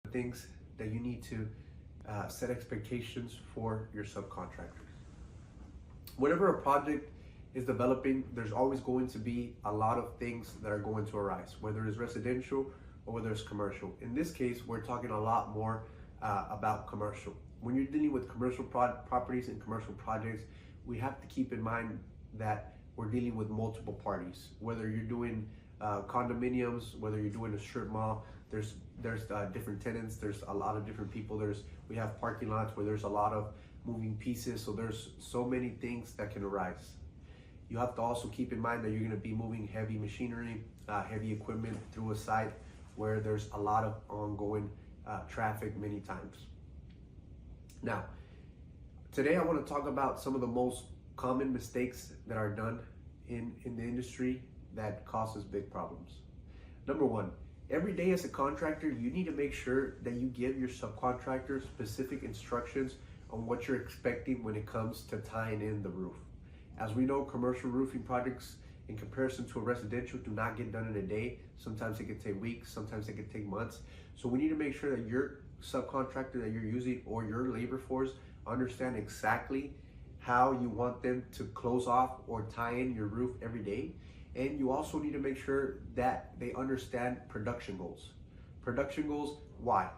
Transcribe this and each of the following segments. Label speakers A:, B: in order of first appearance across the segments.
A: things that you need to set expectations for your subcontractors. Whenever a project is developing, there's always going to be a lot of things that are going to arise, whether it's residential or whether it's commercial. In this case, we're talking a lot more about commercial. When you're dealing with commercial properties and commercial projects, we have to keep in mind that we're dealing with multiple parties. Whether you're doing condominiums, whether you're doing a strip mall, there's different tenants. There's a lot of different people. We have parking lots where there's a lot of moving pieces. So there's so many things that can arise. You have to also keep in mind that you're going to be moving heavy machinery, heavy equipment through a site where there's a lot of ongoing traffic many times. Now, today I want to talk about some of the most common mistakes that are done in the industry that causes big problems. Number one, every day as a contractor, you need to make sure that you give your subcontractor specific instructions on what you're expecting when it comes to tying in the roof. As we know, commercial roofing projects in comparison to a residential do not get done in a day. Sometimes it can take weeks, sometimes it can take months. So we need to make sure that your subcontractor that you're using or your labor force understand exactly how you want them to close off or tie in your roof every day. And you also need to make sure that they understand production goals. Production goals, why?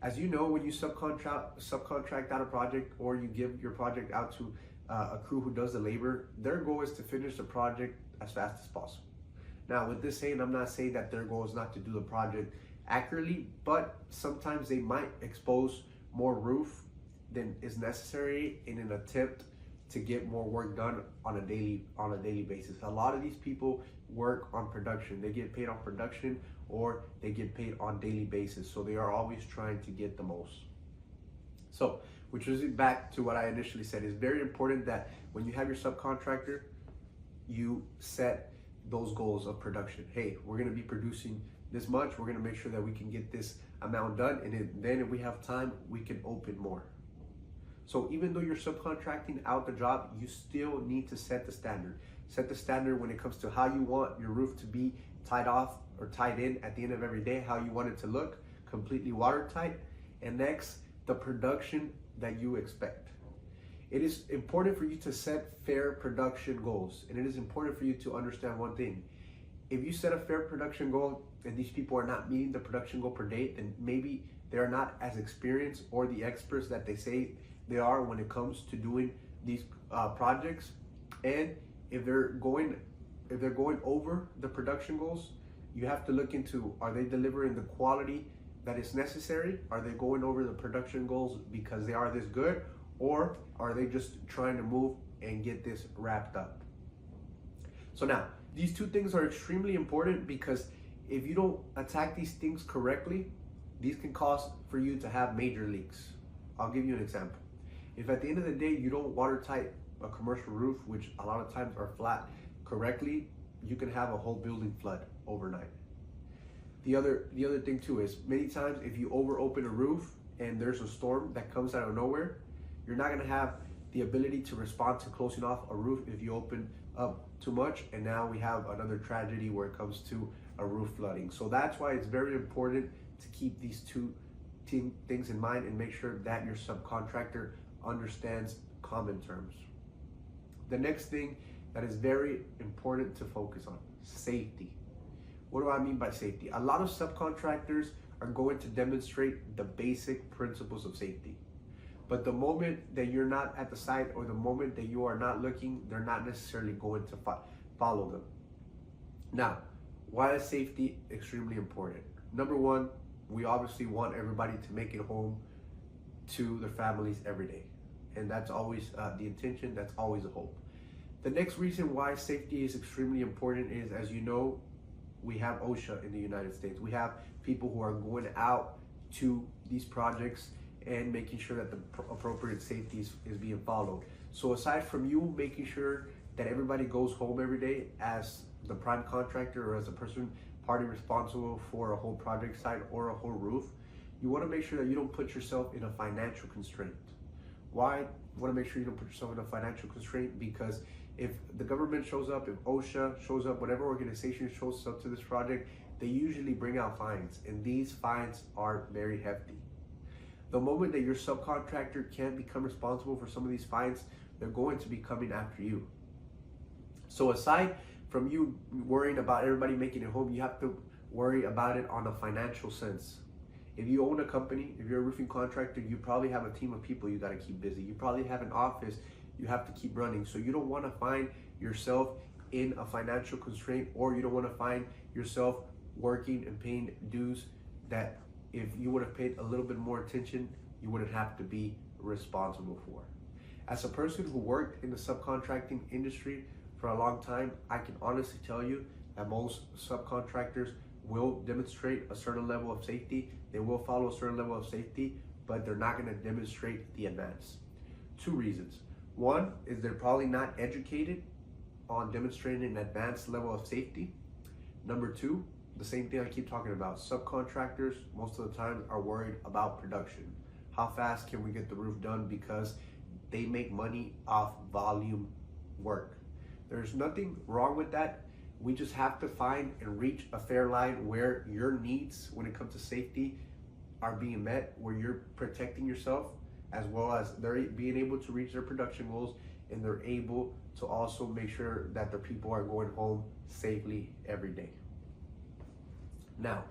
A: As you know, when you subcontract out a project or you give your project out to a crew who does the labor, their goal is to finish the project as fast as possible. Now, with this saying, I'm not saying that their goal is not to do the project accurately, but sometimes they might expose more roof than is necessary in an attempt to get more work done on a daily basis. A lot of these people work on production. They get paid on production or they get paid on daily basis. So they are always trying to get the most. So, which is back to what I initially said, it's very important that when you have your subcontractor, you set those goals of production. Hey, we're gonna be producing this much. We're gonna make sure that we can get this amount done. And then if we have time, we can open more. So even though you're subcontracting out the job, you still need to set the standard. Set the standard when it comes to how you want your roof to be tied off or tied in at the end of every day, how you want it to look, completely watertight. And next, the production that you expect. It is important for you to set fair production goals. And it is important for you to understand one thing. If you set a fair production goal and these people are not meeting the production goal per day, then maybe they're not as experienced or the experts that they say they are when it comes to doing these projects. And if they're going over the production goals, you have to look into, are they delivering the quality that is necessary? Are they going over the production goals because they are this good, or are they just trying to move and get this wrapped up? So now, these two things are extremely important because if you don't attack these things correctly, these can cause for you to have major leaks. I'll give you an example. If at the end of the day you don't watertight a commercial roof, which a lot of times are flat, correctly, you can have a whole building flood overnight. The other thing too is many times if you over open a roof and there's a storm that comes out of nowhere, you're not gonna have the ability to respond to closing off a roof if you open up too much, and now we have another tragedy where it comes to a roof flooding. So that's why it's very important to keep these two things in mind and make sure that your subcontractor understands common terms. The next thing that is very important to focus on, safety. What do I mean by safety? A lot of subcontractors are going to demonstrate the basic principles of safety. But the moment that you're not at the site or the moment that you are not looking, they're not necessarily going to follow them. Now, why is safety extremely important? Number one, we obviously want everybody to make it home to their families every day. And that's always the intention, that's always a hope. The next reason why safety is extremely important is, as you know, we have OSHA in the United States. We have people who are going out to these projects and making sure that the appropriate safety is being followed. So aside from you making sure that everybody goes home every day as the prime contractor or as a party responsible for a whole project site or a whole roof, you want to make sure that you don't put yourself in a financial constraint. Why? You want to make sure you don't put yourself in a financial constraint because if the government shows up, if OSHA shows up, whatever organization shows up to this project, they usually bring out fines, and these fines are very hefty. The moment that your subcontractor can't become responsible for some of these fines, they're going to be coming after you. So aside from you worrying about everybody making it home, you have to worry about it on a financial sense. If you own a company, if you're a roofing contractor, you probably have a team of people you got to keep busy. You probably have an office you have to keep running. So you don't want to find yourself in a financial constraint, or you don't want to find yourself working and paying dues that if you would have paid a little bit more attention, you wouldn't have to be responsible for. As a person who worked in the subcontracting industry for a long time, I can honestly tell you that most subcontractors will demonstrate a certain level of safety. They will follow a certain level of safety, but they're not going to demonstrate the advance. Two reasons. One is they're probably not educated on demonstrating an advanced level of safety. Number two, the same thing I keep talking about. Subcontractors, most of the time, are worried about production. How fast can we get the roof done? Because they make money off volume work. There's nothing wrong with that. We just have to find and reach a fair line where your needs when it comes to safety are being met, where you're protecting yourself, as well as they're being able to reach their production goals, and they're able to also make sure that their people are going home safely every day. Now,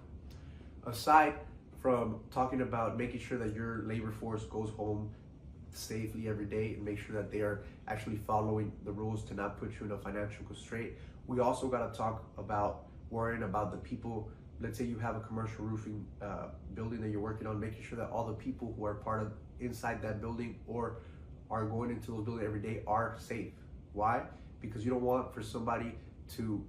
A: aside from talking about making sure that your labor force goes home safely every day and make sure that they are actually following the rules to not put you in a financial constraint, we also got to talk about worrying about the people. Let's say you have a commercial roofing building that you're working on, making sure that all the people who are part of inside that building or are going into those buildings every day are safe. Why? Because you don't want for somebody to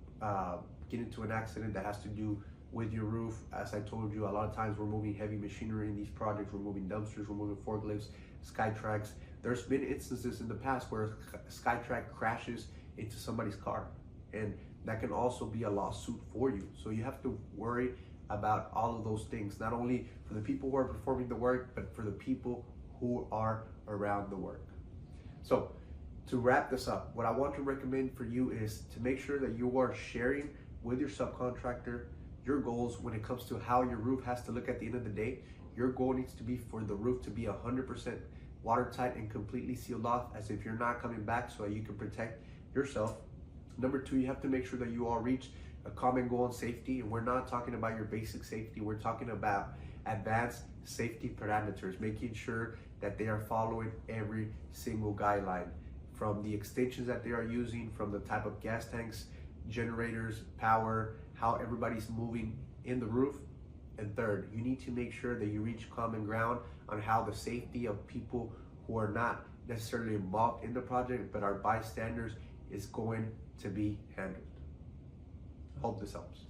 A: get into an accident that has to do with your roof. As I told you, a lot of times we're moving heavy machinery in these projects. We're moving dumpsters, we're moving forklifts, SkyTracks. There's been instances in the past where SkyTrack crashes into somebody's car, and that can also be a lawsuit for you. So you have to worry about all of those things, not only for the people who are performing the work, but for the people who are around the work. So to wrap this up, what I want to recommend for you is to make sure that you are sharing with your subcontractor your goals when it comes to how your roof has to look at the end of the day. Your goal needs to be for the roof to be 100% watertight and completely sealed off, as if you're not coming back, so that you can protect yourself. Number two, you have to make sure that you all reach a common goal in safety, and we're not talking about your basic safety. We're talking about advanced safety parameters, making sure that they are following every single guideline, from the extensions that they are using, from the type of gas tanks, generators, power, how everybody's moving in the roof. And third, you need to make sure that you reach common ground on how the safety of people who are not necessarily involved in the project but are bystanders is going to be handled. Hope this helps.